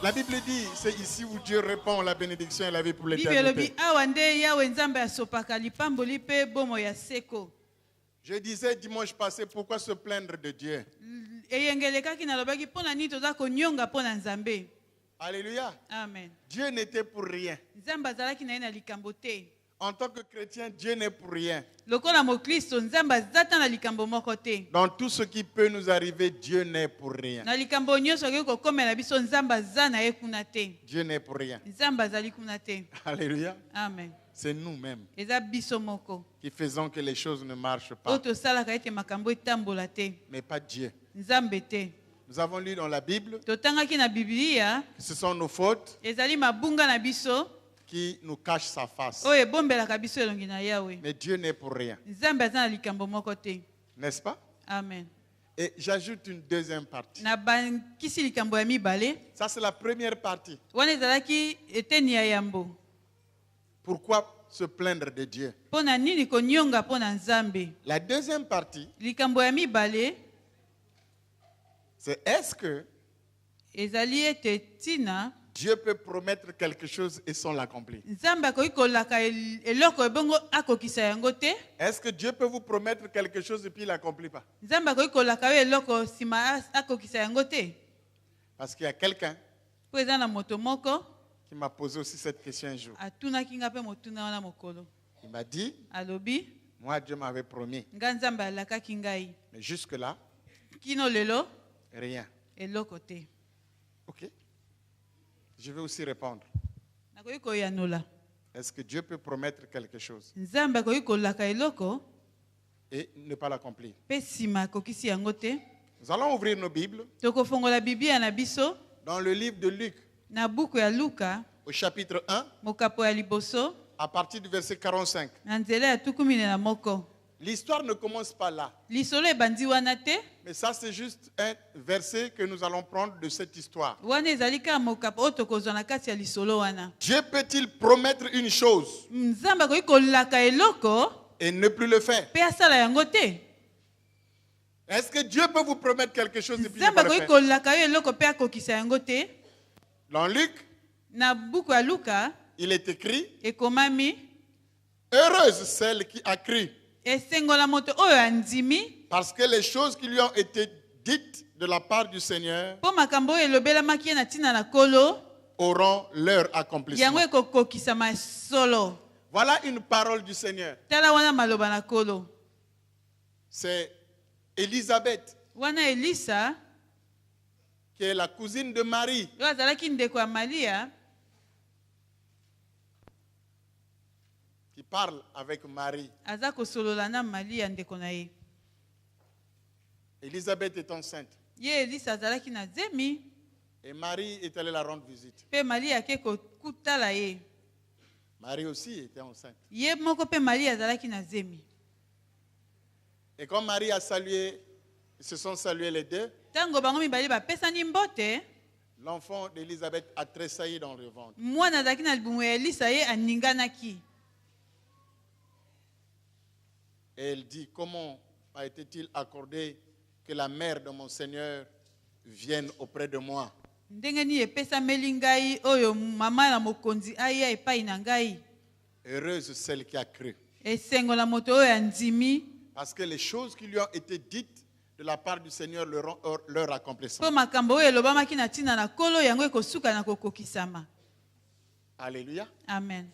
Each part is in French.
La Bible dit, c'est ici où Dieu répand la bénédiction et la vie pour l'éternité. Je disais dimanche passé, pourquoi se plaindre de Dieu? Alléluia. Amen. Dieu n'était pour rien. En tant que chrétien, Dieu n'est pour rien. Dans tout ce qui peut nous arriver, Dieu n'est pour rien. Dieu n'est pour rien. Alléluia. Amen. C'est nous-mêmes qui faisons que les choses ne marchent pas. Mais pas Dieu. Nous avons lu dans la Bible que ce sont nos fautes qui nous cachent sa face. Mais Dieu n'est pour rien. N'est-ce pas? Amen. Et j'ajoute une deuxième partie. Ça, c'est la première partie. Pourquoi se plaindre de Dieu? La deuxième partie, c'est est-ce que Dieu peut promettre quelque chose et sans l'accomplir? Est-ce que Dieu peut vous promettre quelque chose et puis il l'accomplit pas? Parce qu'il y a quelqu'un qui m'a posé aussi cette question un jour. Il m'a dit, moi Dieu m'avait promis. Mais jusque-là, rien. Ok. Je vais aussi répondre. Est-ce que Dieu peut promettre quelque chose et ne pas l'accomplir? Nous allons ouvrir nos Bibles dans le livre de Luc, au chapitre 1, à partir du verset 45. L'histoire ne commence pas là. Mais ça, c'est juste un verset que nous allons prendre de cette histoire. Dieu peut-il promettre une chose et ne plus le faire? Est-ce que Dieu peut vous promettre quelque chose et puis ne pas le faire? Dans Luc, il est écrit, heureuse celle qui a cru, parce que les choses qui lui ont été dites de la part du Seigneur auront leur accomplissement. Voilà une parole du Seigneur. C'est Élisabeth, qui est la cousine de Marie, qui parle avec Marie. Élisabeth est enceinte. Et Marie est allée la rendre visite. Marie aussi était enceinte. Et quand Marie a salué, ils se sont salués les deux, l'enfant d'Élisabeth a tressailli dans le ventre. Et elle dit, comment a été-il accordé que la mère de mon Seigneur vienne auprès de moi? Heureuse celle qui a cru. Parce que les choses qui lui ont été dites de la part du Seigneur leur accomplissement. Alléluia. Amen.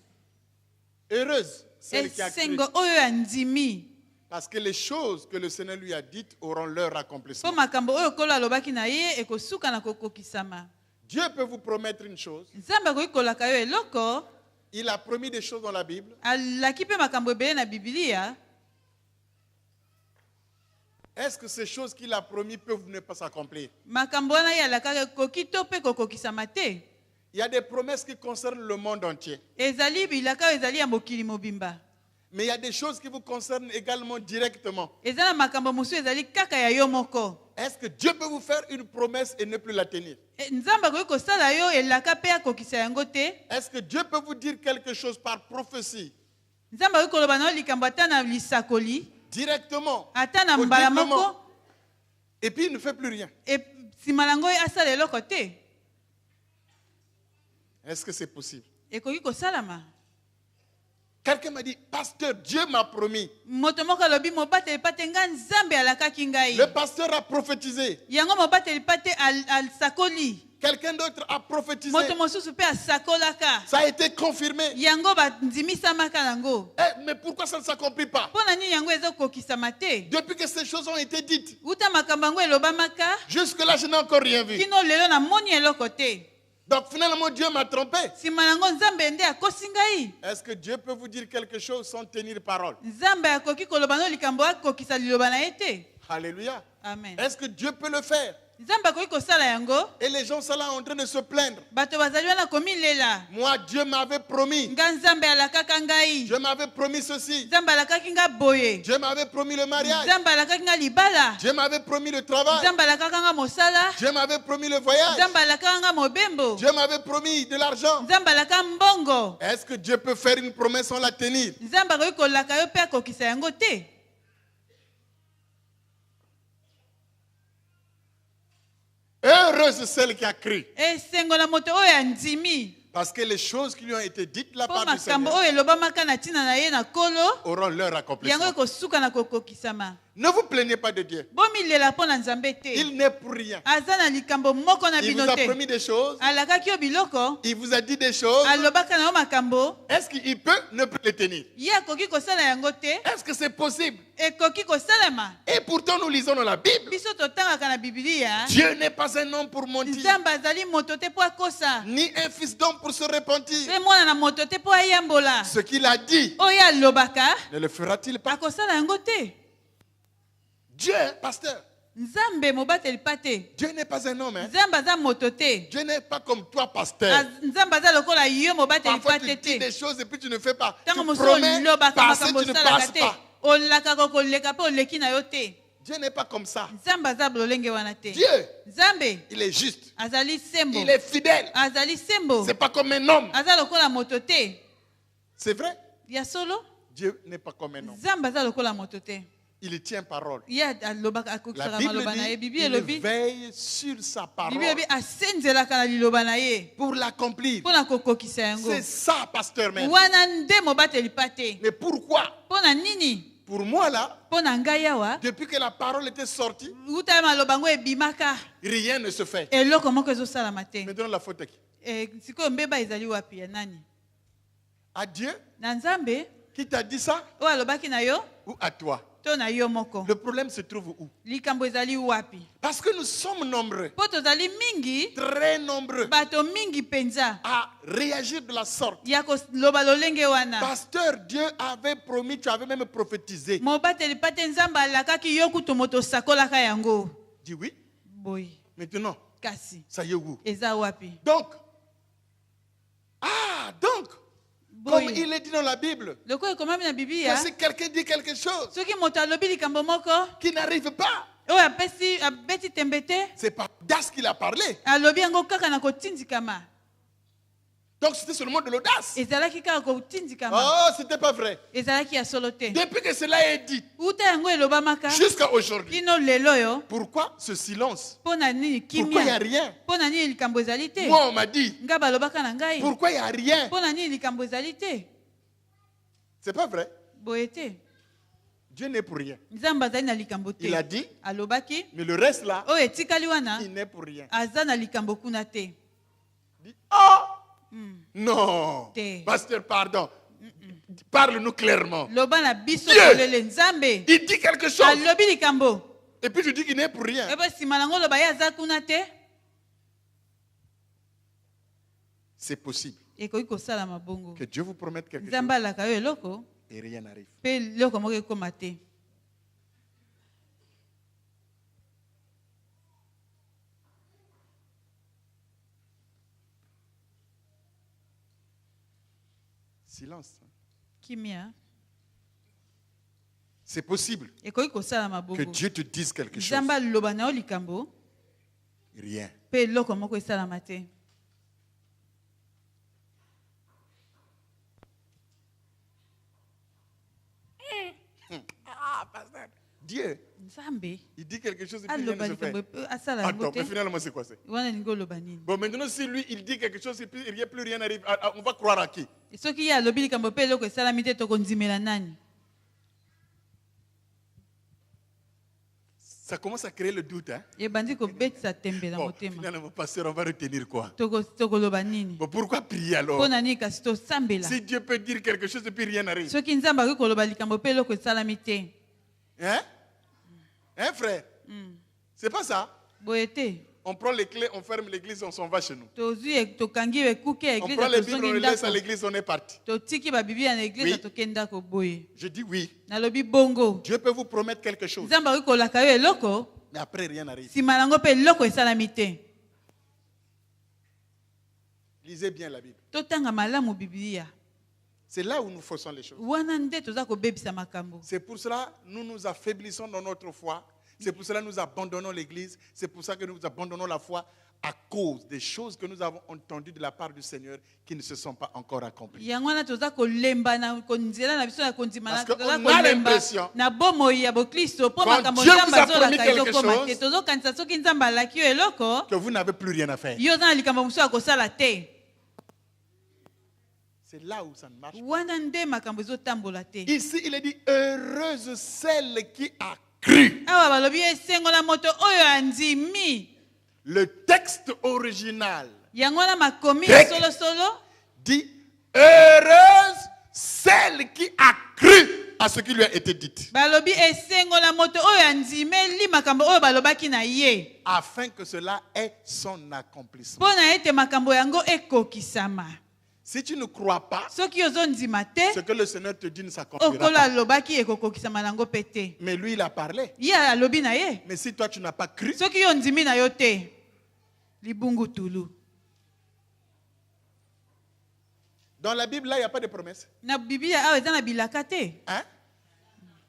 Heureuse celle qui a cru. Parce que les choses que le Seigneur lui a dites auront leur accomplissement. Dieu peut vous promettre une chose. Il a promis des choses dans la Bible. Est-ce que ces choses qu'il a promis peuvent ne pas s'accomplir? Il y a des promesses qui concernent le monde entier. Mais il y a des choses qui vous concernent également directement. Est-ce que Dieu peut vous faire une promesse et ne plus la tenir? Est-ce que Dieu peut vous dire quelque chose par prophétie? Directement, auditement, et puis il ne fait plus rien. Est-ce que c'est possible? Ekoki kosalama. Quelqu'un m'a dit, pasteur, Dieu m'a promis. Moto moko alobi mobateli pate nga Nzambe alakaki ngai. Le pasteur a prophétisé. Yango mobateli pate al sakoli. Quelqu'un d'autre a prophétisé. Moto mosusu pe asakolaka. Ça a été confirmé. Yango bandimisamaka nango. Mais pourquoi ça ne s'accomplit pas? Pona nini yango ezokokisama te? Depuis que ces choses ont été dites, Uta makambo yango elobamaka. jusque-là, je n'ai encore rien vu. Kino lelo na moni eloko te. Donc finalement, Dieu m'a trompé. Sima nango Nzambe nde akosi ngai. Est-ce que Dieu peut vous dire quelque chose sans tenir parole? Nzambe akoki koloba no likambo akokisa liloba na ye te. Alléluia. Amen. Est-ce que Dieu peut le faire? Nzambe akoki kosala yango. Et les gens sont là en train de se plaindre. Bato bazali wana komilela. Moi, Dieu m'avait promis. Nga Nzambe alakaka ngai. Dieu m'avait promis ceci. Nzambe alakaki nga boye. Dieu m'avait promis le mariage. Nzambe alakaki nga libala. Dieu m'avait promis le travail. Nzambe alakaka nga mosala. Dieu m'avait promis le voyage. Nzambe alakaka nga mobembo. Dieu m'avait promis de l'argent. Nzambe alaka mbongo. Est-ce que Dieu peut faire une promesse sans la tenir? Nzambe akoki kolaka yo pe akokisa yango te. Heureuse celle qui a cru. Esengo na moto oyo andimi. Parce que les choses qui lui ont été dites de la Po part du makambo Seigneur oyo elobamaka na ntina na ye na kolo. auront leur Yango accomplissement. ekosuka na kokokisama. Ne vous plaignez pas de Dieu. Bomilela mpo na Nzambe te. Il n'est pour rien. Aza na likambo moko na Il bino vous a te. promis des choses. Alakaki yo biloko. Il vous a dit des choses. Alobaka na yo makambo. Est-ce qu'il peut ne plus les tenir? Ye akoki kosala yango te. Est-ce que c'est possible? Ekoki kosalama. Et pourtant, nous lisons dans la Bible. Biso totangaka na Biblia. Dieu n'est pas un homme pour mentir, Nzambe azali moto te po akosa. ni un fils d'homme pour se repentir. Pe mwana na moto te po ayambola. Ce qu'il a dit, Oyo alobaka. ne le fera-t-il pas? Akosala yango te. Dieu, pasteur, Nzambe mobateli pate. Dieu n'est pas un homme. Hein? Nzambe aza moto te. Dieu n'est pas comme toi, pasteur. Nzambe aza lokola yo mobateli Parfois, tu pate dis te. des choses et puis tu ne fais pas. Tu Tango moso promets, lobaka passer, makambo tu ne salaka passes te. pas. Olaka koleka pe oleki na yo te. Dieu n'est pas comme ça. Nzambe aza bolenge wana te. Dieu, Nzambe il est juste. azali sembo. Il est fidèle. Azali sembo. C'est pas comme un homme. Aza lokola moto te. C'est vrai. Ya solo. Dieu n'est pas comme un homme. Nzambe aza lokola moto te. Il tient parole. Ya alobaka La akokisaka Bible maloba na ye. dit Bibi il elobi. veille sur sa parole Bibi elobi asenzelaka na liloba na ye. pour l'accomplir. Pona kokokisa yango. C'est ça, pasteur même. Wana nde mobateli pate. Mais pourquoi? Pona nini? Pour moi, là, Pona ngai awa. depuis que la parole était sortie, Uta maloba ngo ebimaka. rien ne se fait. Eloko moko ezosalama te. Maintenant, la faute à qui? Sikoyo mbeba ezali wapi ya nani? À Dieu Na Nzambe qui t'a dit ça oyo alobaki na yo ou à toi? to na yo moko. Le problème se trouve où? Likambo ezali wapi? Parce que nous sommes nombreux, Po tozali mingi, très nombreux, bato mingi penza à réagir de la sorte. ya koloba lolenge wana. Pasteur, Dieu avait promis, tu avais même prophétisé. Mobateli pate Nzambe alakaki yo kutu moto sakolaka yango. Dis oui. Boy, Maintenant, kasi ça y est où? eza wapi? Donc, comme Boy, il est dit dans la Bible, loko ekomami na que Biblia, si quelqu'un dit quelque chose soki moto alobi likambo moko qui n'arrive pas, oyo abeti tembe te, c'est pas d'as qu'il a parlé. alobi yango kaka na kotindikama. Donc c'était seulement de l'audace. Ezalaki kaka kotindikama. Oh, c'était pas vrai. Ezalaki ya solo te. Depuis que cela est dit, Uta yango elobamaka jusqu'à aujourd'hui, kino lelo yo. pourquoi ce silence? Pona nini Pourquoi il n'y a kimia? rien? Pona nini likambo ezali te? Moi, on m'a dit, Nga balobaka na ngai. pourquoi il n'y a rien? Pona nini likambo ezali te? C'est pas vrai. Boye te. Dieu n'est pour rien. Nzambe azali na likambo te. Il a dit, Alobaki mais le reste là, oyo etikali wana il n'est pour rien. aza na likambo kuna te. Dit, oh, non. Te. Pasteur, pardon. Parle-nous clairement. Loba na biso Dieu. kolele Nzambe. Il dit quelque chose. Alobi likambo. Et puis tu dis qu'il n'est pour rien. Eba sima nango loba ye aza kuna te. C'est possible Ekoki kosala mabongo. que Dieu vous promette quelque chose Nzambe alaka yo eloko et rien n'arrive. pe eloko moko ekoma te. Silence. Kimia. C'est possible Ekoki kosala que mabongo. Dieu te dise quelque chose. Nzambe aloba na yo likambo Rien. pe eloko moko esalama te. Dieu, Nzambe Il dit quelque chose et puis rien aloba ne se fait. likambo asala Attends, yango mais te finalement, c'est quoi ça? wana lingi oloba nini. Bon, maintenant, si lui, il dit quelque chose et puis plus rien n'arrive, on va croire à qui? Soki ye alobi likambo mpe eloko esalami te tokondimela nani. Ça commence à créer le doute. Hein? Ebandi kobetisa tembe na Bon, motema. finalement, pasteur, on va retenir quoi? Tokoloba nini. Bon, pourquoi prier alors? Mpo na nini kasi tosambela. Si Dieu peut dire quelque chose et puis rien n'arrive. Soki nzambe akoki koloba likambo mpe eloko esalami te. Hein? Hein, frère? C'est pas ça? Boye te. On prend les clés, on ferme l'église, on s'en va chez nous. Tozwi tokangi ekuke ya On eglise prend les Bibles, on tozongi les laisse à ndako. l'église, on est parti. Totiki babiblia na eglise Oui. na tokende ndako boye. Je dis oui. Nalobi bongo. Dieu peut vous promettre quelque chose, Nzambe akoki kolaka yo eloko. mais après rien n'arrive. Nsima nango mpe eloko esalami te. Lisez bien la Bible. Totanga malamu biblia. C'est là où nous faussons les choses. Wana nde toza kobebisa makambo. C'est pour cela que nous nous affaiblissons dans notre foi. C'est pour cela que nous abandonnons l'église. C'est pour ça que nous abandonnons la foi à cause des choses que nous avons entendues de la part du Seigneur qui ne se sont pas encore accomplies. Yango wana toza kolemba na konzela na biso na kondima na Parce que toza on a kolemba l'impression, na bomoi ya bokristo po quand makambo Dieu nzambe vous a promis azolaka quelque ezokoma te chose, tozokanisa soki nzambe alaki yo eloko que vous n'avez plus rien à faire. yo oza na likambo mosusu ya kosala te. C'est là où ça ne marche pas. Wana nde makambo ezotambola te. Ici, il est dit, heureuse celle qui a cru. Awa balobi esengo na moto oyo andimi. Le texte original Yango wana makomi Grec. solosolo dit, heureuse celle qui a cru à ce qui lui a été dit, balobi esengo na moto oyo andimeli makambo oyo balobaki na ye afin que cela ait son accomplissement. mpo na ete makambo yango ekokisama. Si tu ne crois pas, Soki ozondima te ce que le Seigneur te dit ne s'accomplira okolo pas. alobaki ekokokisama nango mpe te. Mais lui, il a parlé. Ye alobi na ye Mais si toi, tu n'as pas cru, soki yo ndimi na yo te libungu tulu. dans la Bible, là, il n'y a pas de promesse. Na biblia awa eza na bilaka te. Hein?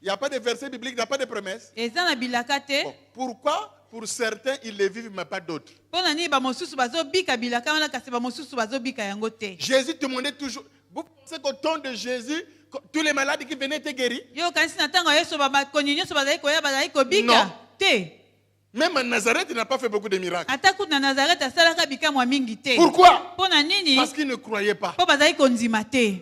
Il n'y a pas de verset biblique, il n'y a pas de promesse. Eza na bilaka te. Bon, pourquoi? Pour certains, ils les vivent, mais pas d'autres. Mpo na nini bamosusu bazobika bilaka wana kasi bamosusu bazobika yango te. Jésus demandait toujours. Vous pensez qu'au temps de Jésus, tous les malades qui venaient étaient guéris? Yo kanisi na ntango ya yesu bakoni nyonso bazali koya bazali kobika Non. te. Même en Nazareth, il n'a pas fait beaucoup de miracles. Ata kutu na Nazareth asalaka bikamwa mingi te. Pourquoi? Mpo na nini? Parce qu'ils ne croyaient pas. Mpo bazali kondima te.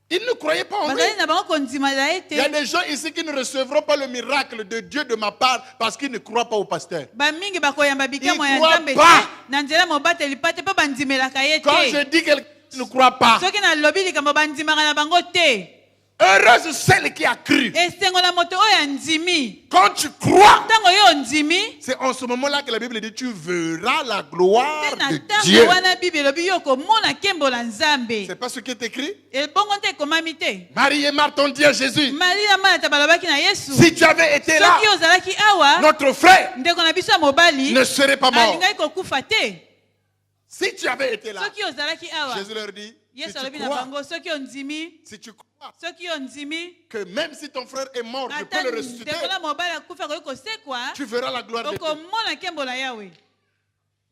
Ils ne croyaient pas en lui. Bazali na bango kondima na ye Il y a te. des gens ici qui ne recevront pas le miracle de Dieu de ma part parce qu'ils ne croient pas au pasteur. Bamingi bakoyamba bikamwa ya Ils croient nzambe pas. te na nzela mobateli pa te mpo bandimelaka ye Quand je te. dis quelqu'un qui ne croit pas, Soki nalobi likambo bandimaka na bango te. heureuse celle qui a cru. Esengo na moto oyo andimi. Quand tu crois, Ntango yo ondimi c'est en ce moment-là que la Bible dit tu verras la gloire te na de ntango Dieu. wana bible elobi yo komona nkembo na nzambe. C'est pas ce qui est écrit. Ebongo te ekomami te. Marie et Marthe ont dit à Jésus, Marie na Martha balobaki na Yesu. si tu avais été là, Soki ozalaki awa notre frère ndeko na biso ya mobali ne serait pas mort. alingaki kokufa te. Si tu avais été là, Soki ozalaki awa Jésus leur dit, si Yesu tu alobi na crois, bango soki ondimi si tu crois soki ondimi que même si ton frère est mort, je ata peux le ressusciter, ndeko na mobali akufa koki kosekwa tu verras la gloire de Dieu. okomona nkembo na Yawe.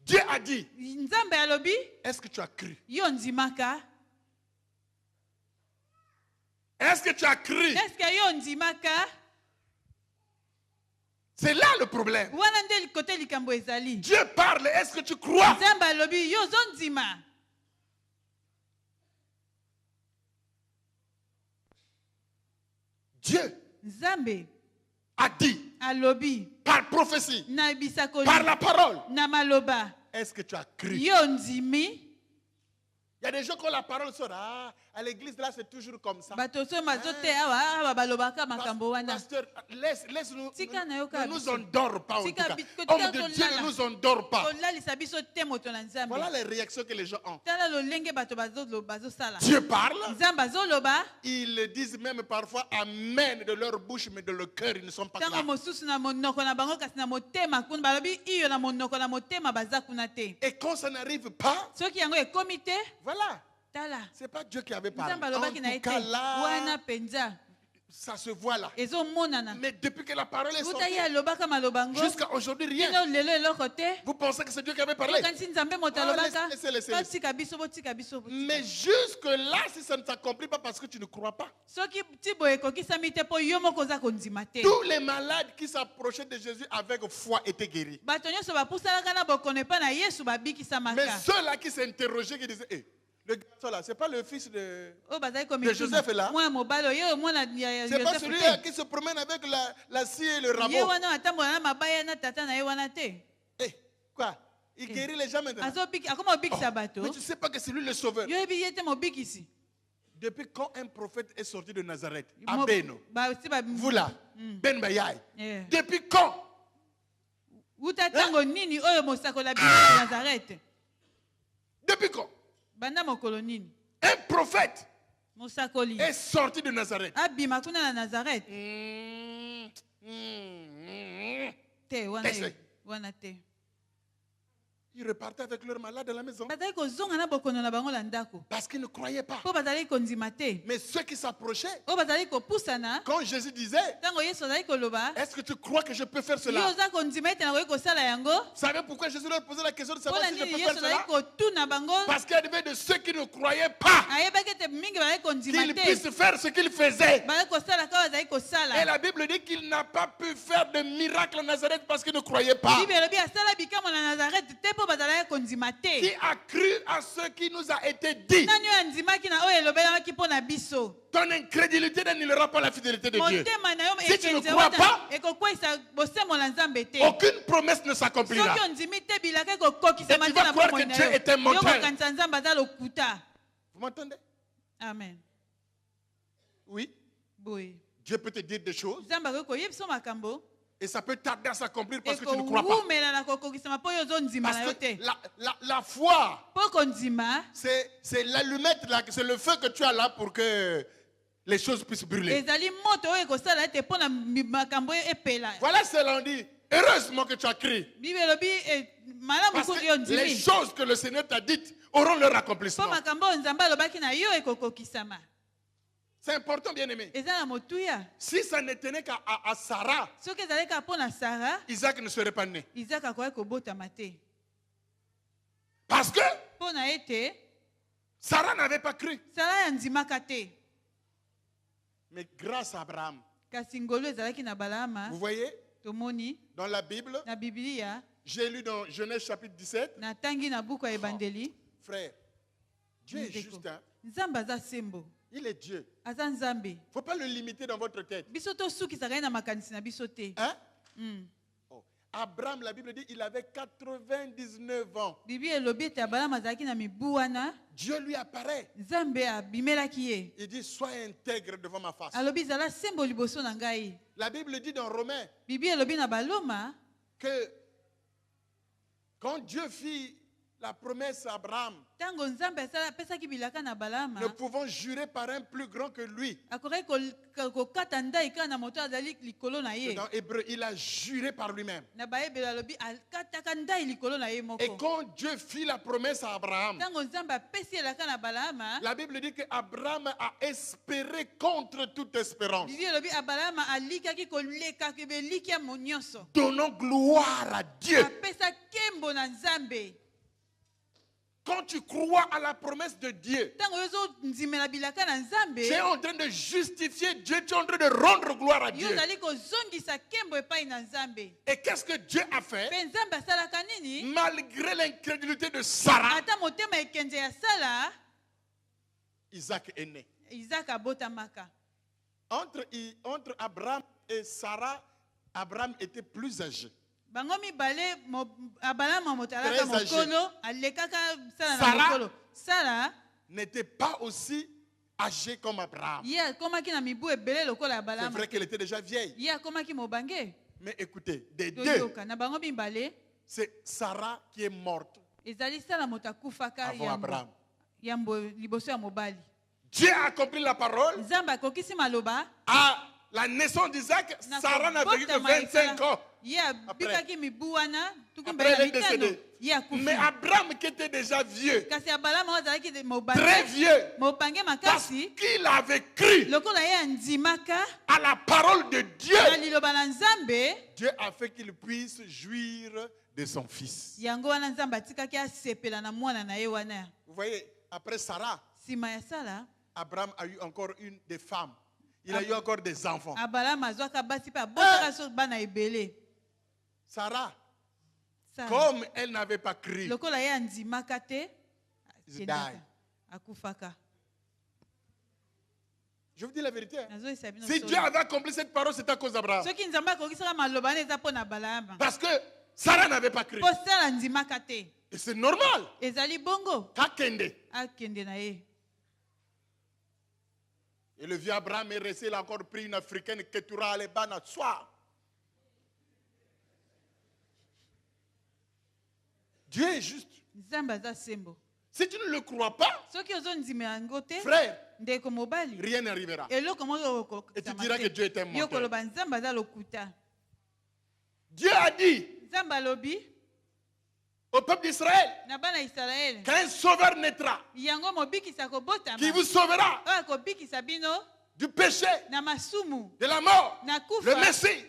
Dieu a dit, Nzambe alobi est-ce que tu as cru? yo ondimaka. Est-ce que tu as cru? Eske yo ondimaka? C'est là le problème. Wana nde kote likambo ezali. Dieu parle, est-ce que tu crois? Nzambe alobi yo ozondima. Dieu Nzambe a dit alobi par prophétie, na bisakoli par la parole, na maloba est-ce que tu as cru? yo ondimi. Il y a des gens quand la parole sort, ah, à l'église là c'est toujours comme ça. Bato so mazote awa balobaka makambo wana. Pasteur, laisse-nous, Tika na yo ka ne nous biso. endors pas en tout Tika cas. bi- ko Homme tika de to Dieu, lala. ne nous endors pas. Kolalisa biso te moto na Nzambe. Voilà les réactions que les gens ont. Tala lolenge bato bazosala. Dieu parle, Nzambe azoloba ils disent même parfois amen de leur bouche, mais de leur cœur, ils ne sont pas ntango là. mosusu na monoko na bango kasi na motema kuna balobi iyo na monoko na motema baza kuna te. Et quand ça n'arrive pas, Soki yango ekomi te voilà, tala c'est pas Dieu qui avait parlé. Nzambe En alobaki na tout ye te cas là, wana penza Ça se voit là. ezomonana. Mais depuis que la parole est Wuta sortie, ye alobaka malobango. jusqu'à aujourd'hui, rien. Kino lelo eloko te. Vous pensez que c'est Dieu qui avait parlé? Okanisi nzambe moto alobaka. Laissez. Botika biso, botika biso, botika. Mais jusque-là, si ça ne s'accomplit pas parce que tu ne crois pas. Soki ti boye kokisami te po yo moko oza kondima te. Tous les malades qui s'approchaient de Jésus avec foi étaient guéris. Bato nyonso bapusalaka na bokono epa na Yesu babikisamaka. Mais ceux-là qui s'interrogeaient, qui disaient, le garçon là, c'est pas le fils de Joseph est là. C'est pas celui-là qui se promène avec la scie et le rabot. Quoi? Il guérit les gens maintenant. Mais tu ne sais pas que c'est lui le sauveur. Depuis quand un prophète est sorti de Nazareth? À Beno. Vous là. Ben Bayaï. Depuis quand? Depuis quand? Un prophète est sorti de Nazareth. Ils repartaient avec leur malade à la maison. Parce qu'ils ne croyaient pas. Mais ceux qui s'approchaient, quand Jésus disait, est-ce que tu crois que je peux faire cela? Vous savez pourquoi Jésus leur posait la question de savoir si je peux faire cela? Parce qu'il y avait de ceux qui ne croyaient pas qu'ils puissent faire ce qu'ils faisaient. Et la Bible dit qu'il n'a pas pu faire de miracle en Nazareth parce qu'il ne croyait pas. Qui a cru à ce qui nous a été dit? Ton incrédulité n'annulera pas la fidélité de Dieu. Si tu ne crois pas, aucune promesse ne s'accomplira. Et tu vas croire que Dieu est un menteur. Vous m'entendez? Amen. Oui. Dieu peut te dire des choses. Et ça peut tarder à s'accomplir parce que tu ne crois pas. Parce que la foi, c'est l'allumette, c'est le feu que tu as là pour que les choses puissent brûler. Voilà cela on dit. Heureusement que tu as crié. Parce que les choses que le Seigneur t'a dites auront leur accomplissement. C'est important, bien aimé. Si ça ne tenait qu'à Sarah, Isaac ne serait pas né. Parce que Sarah n'avait pas cru. Mais grâce à Abraham, vous voyez, dans la Bible, j'ai lu dans Genèse chapitre 17, frère, Dieu est juste. Il est Dieu. Il ne faut pas le limiter dans votre tête. Hein? Oh. Abraham, la Bible dit, il avait 99 ans. Dieu lui apparaît. Il dit, sois intègre devant ma face. La Bible dit dans Romains que quand Dieu fit la promesse à Abraham, ne pouvons jurer par un plus grand que lui. Dans Hébreu, il a juré par lui-même. Et quand Dieu fit la promesse à Abraham, la Bible dit qu'Abraham a espéré contre toute espérance. Donnons gloire à Dieu. Quand tu crois à la promesse de Dieu, tu es en train de justifier Dieu, tu es en train de rendre gloire à Dieu. Et qu'est-ce que Dieu a fait? Malgré l'incrédulité de Sarah, Isaac est né. Entre Abraham et Sarah, Abraham était plus âgé. Sarah n'était pas aussi âgée comme Abraham. C'est vrai qu'elle était déjà vieille. Mais écoutez, des deux, c'est Sarah qui est morte avant Abraham. Dieu a accompli la parole. À la naissance d'Isaac, Sarah n'a vécu que 25 ans. Ye abikaki mibu wana tuku Après, mbala il est décédé. mitano. Ye akufi. Mais Abraham qui était déjà vieux, Kasi abalama ozalaki très mobange. vieux, Mobange parce makasi. qu'il avait cru Lokola ye andimaka. à la parole de Dieu, Na liloba na Nzambe. Dieu a fait qu'il puisse jouir de son fils. Yango wana Nzambe atikaki asepela na mwana na ye wana. Vous voyez, après Sarah, Sima ya sala. Abraham a eu encore une des femmes. Il a eu encore des enfants. Abalama azwaka basi pe abotaka so bana ebele. Sarah, Sala. comme elle n'avait pas cru, Lokola ye andimaka te. she akendaka, died. Akufaka. Je vous dis la vérité. Hein. Nazoyesa bino Si solo. Dieu avait accompli cette parole, c'est à cause d'Abraham. Soki Nzambe akokisaka maloba na eza mpo na Balama. Parce que Sarah n'avait pas cru. Po sala andimaka te. Et c'est normal. Ezali bongo. Kakende. Akende na ye. Et le vieux Abraham est resté, il a encore pris une africaine Ketura Alebana soir. Dieu est juste. Nzambe aza sembo. Si tu ne le crois pas, Soki ozondima yango te. frère, Ndeko mobali. rien n'arrivera. Eloko moko Et tu diras que Dieu est un menteur. Yokoloba Nzambe aza lokuta. Dieu a dit Nzambe alobi au peuple d'Israël na bana Israël. qu'un sauveur naîtra Yango mobikisa kobotama. qui vous sauvera Oyo akobikisa bino du péché, na masumu. de la mort, Na le kufa. Messie.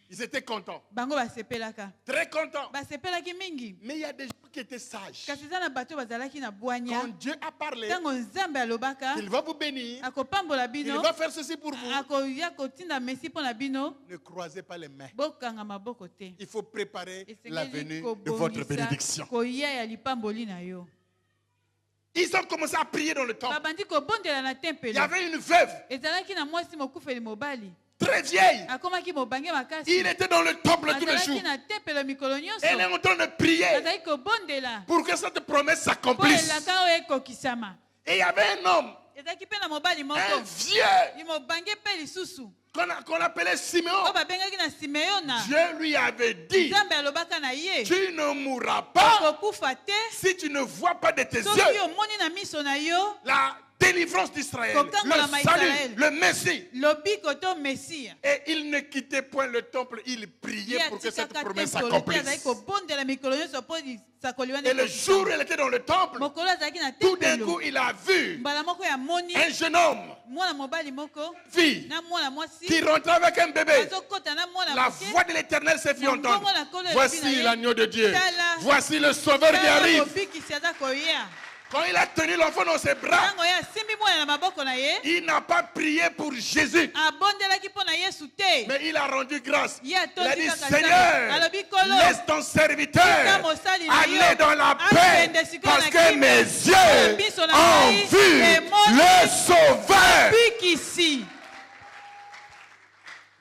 Ils étaient contents, Bango basepelaka. très contents. Basepelaki mingi. Mais il y a des gens qui étaient sages. Kasi eza na bato bazalaki na bwanya. Quand Dieu a parlé, Ntango Nzambe alobaka il va vous bénir, akopambola il bino. va faire ceci pour vous. Akoya kotinda mesi mpo na bino. Ne croisez pas les mains. Bokanga maboko te. Il faut préparer la venue Esengeli de votre kobongisa bénédiction. koya ya lipamboli na yo. Ils ont commencé à prier dans le temple. Babandi kobondela na Il y tempelo. avait une veuve, Ezalaki na mwasi mokufeli mobali. très vieille. Akomaki mobange makasi. Il était dans le temple tous les jours. Azalaki na tempelo mikolo nyonso. Elle est en train de prier Azalaki kobondela. pour que cette promesse Po s'accomplisse. elaka oyo ekokisama. Et il y avait un homme, Ezalaki mpe na mobali moko. un vieux, Mobange mpe lisusu. qu'on appelait Simeon. Oyo babengaki na Simeona. Dieu lui avait dit, Nzambe alobaka na ye. tu ne mourras pas Kokufa te. si tu ne vois pas de tes Soki yeux omoni na miso na yo. la délivrance d'Israël, Kokangola le ma salut, Israël. le Messie. Lobiko to Messia. Et il ne quittait point le temple, il priait pour que cette promesse s'accomplisse. Et le jour où elle était dans le temple, tout d'un coup, il a vu un jeune homme, fille, qui rentrait avec un bébé. La voix de l'Éternel s'est fait entendre. Voici l'agneau de Dieu. Voici le sauveur qui arrive. Quand il a tenu l'enfant dans ses bras, il n'a pas prié pour Jésus, mais il a rendu grâce. Il a dit, Seigneur, laisse ton serviteur aller dans la paix, parce que mes yeux ont vu le sauveur.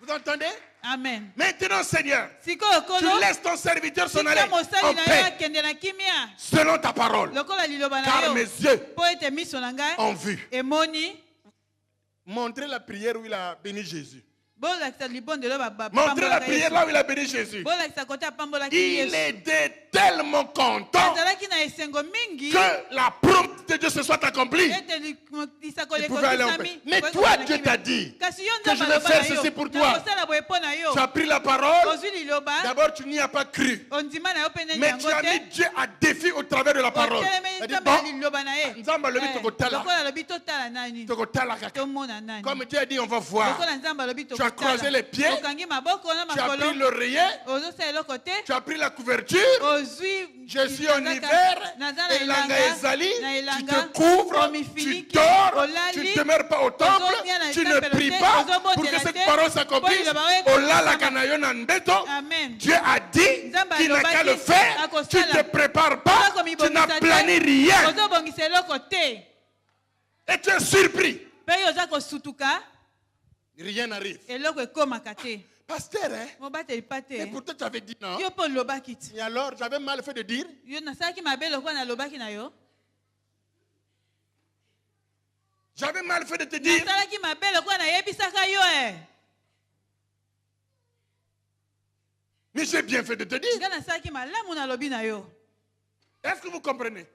Vous entendez? Amen. Maintenant, Seigneur, tu Tu laisses ton serviteur s'en aller en paix, selon ta parole. Car mes yeux ont vu. Montrez la prière où il a béni Jésus. Montrez la prière là où il a béni Jésus. Il était tellement content que la promesse de Dieu se soit accomplie. Il pouvait aller en paix. Mais toi, Dieu t'a dit que je vais faire ceci pour toi. Tu as pris la parole. D'abord, tu n'y as pas cru. Mais tu as mis Dieu à défi au travers de la parole. Comme Dieu a dit, on va voir. Tu as croisé les pieds. Tu as pris l'oreiller. Tu as pris la couverture. Je suis en hiver. Et l'anga ezali. Tu te couvres. Tu dors. Tu ne demeures pas au temple. Tu ne pries pas pour que cette parole s'accomplisse. Dieu a dit qu'il n'a qu'à le faire. Tu ne te prépares pas. Tu n'as plané rien. Et tu es surpris. Rien n'arrive. Pasteur, hein? Et pourtant tu avais dit non. Et alors, j'avais mal fait de dire. J'avais mal fait de te dire. Mais j'ai bien fait de te dire. Est-ce que vous comprenez?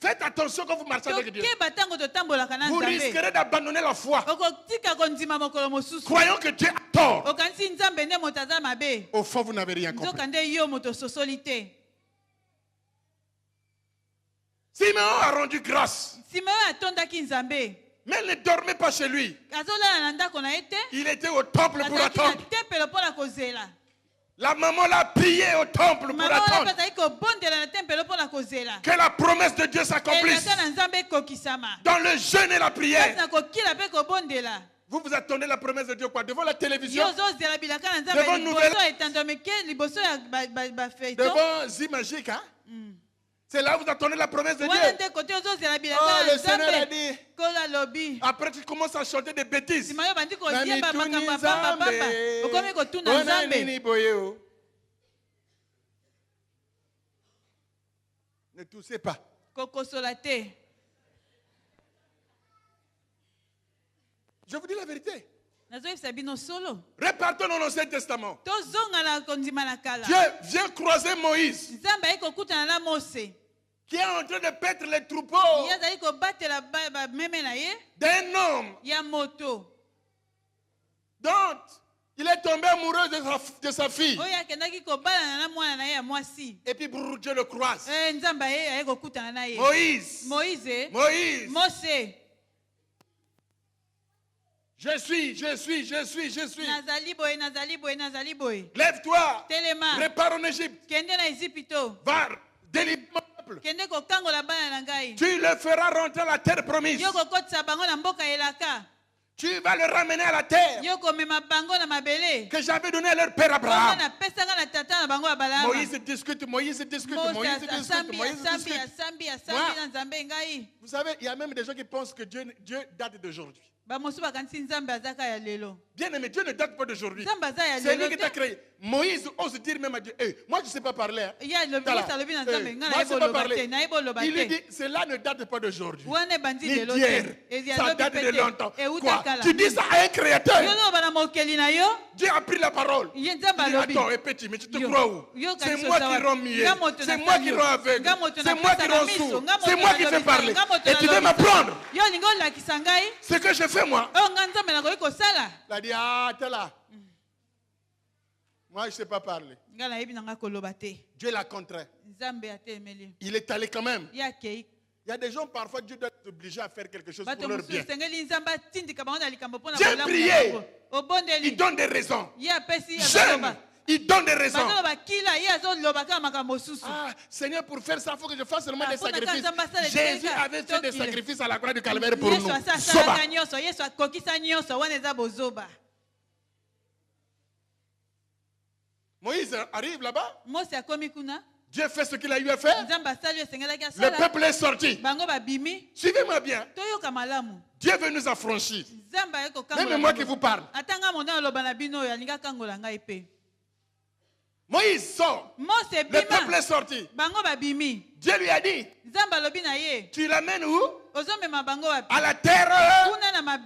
Faites attention quand vous marchez avec Dieu. tokeba ntango totambolaka na Vous nzambe risquerez d'abandonner la foi, okotika kondima mokolo mosusu croyant que Dieu a tort. okanisi nzambe nde moto aza mabe Au fond, vous n'avez rien compris. nzoka nde yo moto ososoli te. Simeon a rendu grâce, Simeon atondaki nzambe mais il ne dormait pas chez lui. azolala na ndako na ye te Il était au temple pour azalaki na attendre. tempelo mpo na kozela. La maman l'a prié au temple pour mama wana mpe attendre azalaki kobondela na tempelo mpo na kozela que la promesse de Dieu s'accomplisse. elaka na nzambe ekokisama Dans le jeûne et la kasi prière, na kokila mpe kobondela vous attendez la promesse de Dieu quoi? Devant la yo télévision, ozozela bilaka na Devant nzambe nouvelle- liboso ya etandomeke liboso ya bafeito devant Zi Magique, hein? C'est là où vous attendez la promesse de wana Dieu. nde kote ozozela Oh, bilaka na le Seigneur a nzambe dit. kola lobi Après, tu commences à chanter des bêtises. nsima yo bandi Na koyeba mituni makambo ya pambapamba Nzambe, okomi kotuna ona nzambe nini boye o? Ne toussez pas. kokosola te. Je vous dis la vérité. nazoyebisa bino solo Repartons dans l'Ancien Testament. tozonga na kondima na kala Dieu vient croiser Moïse, nzambe ayi kokutana na mose qui est en train de paître les troupeaux ye azali kobatela bameme na ye d'un homme ya moto dont il est tombé amoureux de sa fille. oyo akendaki kobalana na mwana na ye ya mwasi. Et puis Dieu le croise. Nzambe aye kokutana na ye. Moïse. Moïse. Moïse. Mose. Je suis. Nazali boye, nazali boye, nazali boye. Lève-toi. Telema. Repars en Égypte. Kende na Égypte. Va délivrer mon peuple. Kende kokangola bana na ngai. Tu le feras rentrer à la terre promise. Yo kokotisa bango na mboka elaka. Tu vas le ramener à la terre Yo komema bango na mabele. que j'avais donné à leur père Abraham. Na pesanga na tata na bango Abraham. Moïse discute. Vous savez, il y a même des gens qui pensent que Dieu date d'aujourd'hui. Bien aimé, Dieu ne date pas d'aujourd'hui. C'est lui qui t'a créé. Moïse ose dire même à Dieu, moi je ne sais pas parler. Moi je ne sais pas parler. Il lui dit, cela ne date pas d'aujourd'hui. Ni d'hier. Ça date de longtemps. Quoi? Tu dis ça à un créateur. Dieu a pris la parole. Il dit, attends, petit, mais tu te crois où? C'est moi qui rends muet. C'est moi qui rends aveugle. C'est moi qui rends sourd. C'est moi qui fais parler. Et tu veux m'apprendre ce que je fais moi. Il a dit, ah, t'es là. Moi, je ne sais pas parler. Dieu l'a contraint. Il est allé quand même. Il y a des gens, parfois, Dieu doit être obligé à faire quelque chose pour leur bien. Dieu prié. Il donne des raisons. Jeune. Il donne des raisons. Ah, Seigneur, pour faire ça, il faut que je fasse seulement des sacrifices. Jésus avait fait des sacrifices à la croix du Calvaire pour nous. Moïse arrive là-bas. Dieu fait ce qu'il a eu à faire. Le peuple est sorti. Suivez-moi bien. Dieu veut nous affranchir. Même moi qui vous parle. Moïse sort. Le peuple est sorti. Dieu lui a dit, tu l'amènes où? À la terre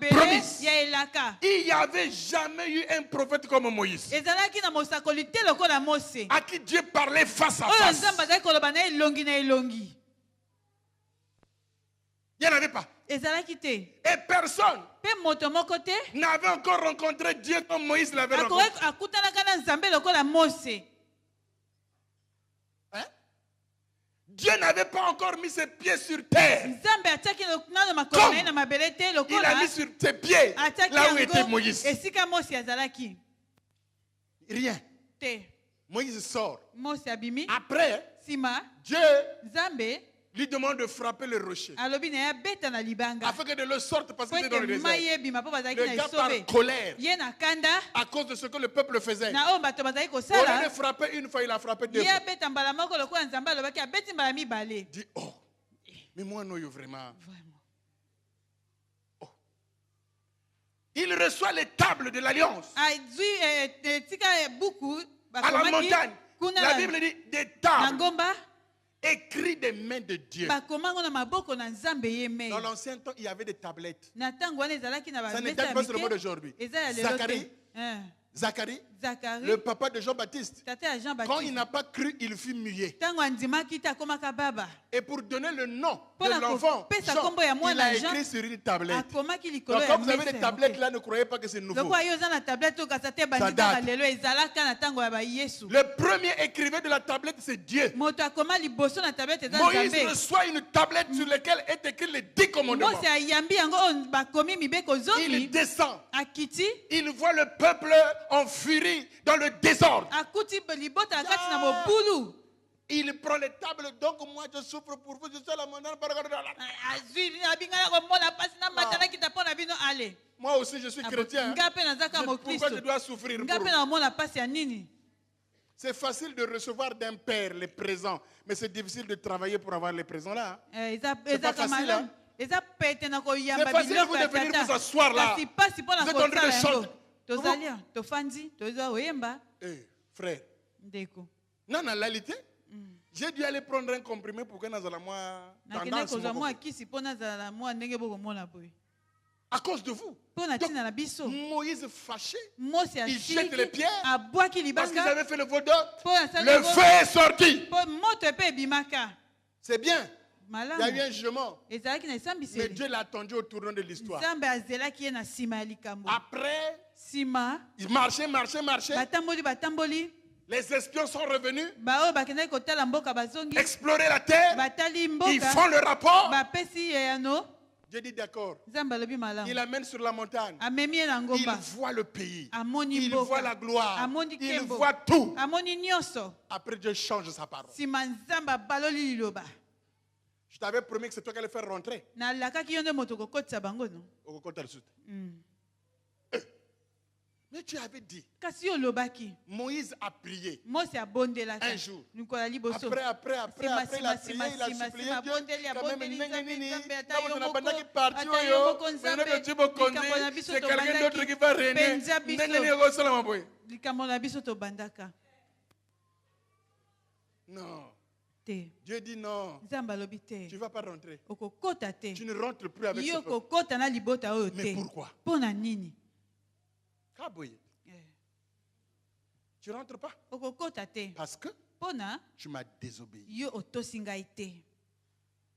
promise. Il n'y avait jamais eu un prophète comme Moïse, à qui Dieu parlait face à face. Il n'y en avait pas. Et personne n'avait encore rencontré Dieu comme Moïse l'avait rencontré. Dieu n'avait pas encore mis ses pieds sur terre. Comme il a mis sur ses pieds là où était Moïse. Rien. Moïse sort. Après, Dieu lui demande de frapper le rocher afin que de l'eau sorte parce qu'il était dans le désert. Le gars par colère à cause de ce que le peuple faisait. Au lieu de frapper une fois, il a frappé deux fois. Il dit, oh, mais moi non, vraiment. Oh. Il reçoit les tables de l'alliance à la montagne. La Bible dit des tables écrit des mains de Dieu. Dans l'ancien temps, il y avait des tablettes. Ça ne date pas seulement d'aujourd'hui. Zacharie Zacharie, le papa de Jean-Baptiste, tata ya quand il Jean-Baptiste, n'a pas cru, il fut muet. tango andimaki ta komaka baba, Et pour donner le nom Pour la de l'enfant, kopesa Jean, kombo ya il mwana a Jean, écrit sur une tablette. akomaki likolo Donc ya quand vous avez mesa des ya tablettes moke. là, ne croyez pas que c'est nouveau. Lokola yo oza na tablette oyo kasa te bandi date. kaka lelo ezalaka na tango ya bayesu. Le premier écrivain de la tablette, c'est Dieu. Moto akoma liboso na tablette eza Moïse Nzambe. reçoit une tablette sur laquelle est écrit les 10 commandements. Mose ayambi yango oyo bakomi mibeko Il zomi, descend. akiti Il voit le peuple en furie dans le désordre. akuti libota na kati na mobulu. Il prend les tables, donc moi je souffre pour vous, je suis à la montagne. Azwi abingala komona pasi na matala kita pona bino ale. Moi aussi je suis chrétien. Nga pe nazaka mo Pourquoi Kristo. je dois souffrir Nga pour pe vous? na mona pasi ya nini? C'est facile de recevoir d'un père les présents, mais c'est difficile de travailler pour avoir les présents là. Eza C'est pas eza facile, kama hein? eza pete na C'est koyamba facile biloko vous ya de venir tata. vous asseoir là. Kasi pasi pona Vous êtes en train de kosala yango. chanter. Tozali tofandi toza oyemba Eh, frère, ndeko. non, en réalité, j'ai dû aller prendre un comprimé pour que nous ayons moins Nakende tendance. kozwa mwa kisi mpo nazala na mwa ndenge bokomona boye. À cause de vous. Mpo na Donc, ntina na biso. Moïse fâché, Mose il jette les asiliki pierres abwaki parce qu'ils libanga avaient fait le veau d'or. mpo asali Le yango feu est sorti. mpo moto epe ebimaka. C'est bien. Il y a eu Malamu un jugement. ezalaki na Mais esambiseli. Dieu l'a attendu au tournant de l'histoire. Nzambe azelaki ye na nsima ya likambo. Après, Nsima il marchait. batamboli Les espions sont revenus, baoyo bakendaki kotala mboka bazongi explorer la terre. batali Ils mboka font le rapport. bapesi ye yano. Dieu dit d'accord. Nzambe alobi Il malamu amène sur la montagne. amemi ye na Il ngomba voit le pays. amoni Il voit la mboka gloire. amoni Il nkembo voit tout. amoni nyonso. Après, Dieu change sa parole. Nsima Nzambe abaloli liloba Je t'avais promis que c'est toi qui allais faire rentrer. nalakaki yo nde moto kokotisa bango no. Au côté de suite. Mais tu avais dit, Kasi olobaki Moïse a prié. Mose abondelaka Un jour. likolo ya liboso. Après, il a prié, il a supplié Dieu. Quand même, on a bandaki parti, c'est quelqu'un d'autre qui va régner. likambo na biso tobandaka Non. te. Dieu dit non. Nzambe alobi te Tu ne vas pas rentrer. okokota te Tu ne rentres plus avec ce yo peuple. kokota na libota oyo Mais te. pourquoi? Mpo na nini? Kaboye. Tu ne rentres pas. Okokota te Parce que mpo na tu m'as désobéi. yo otosi ngai te.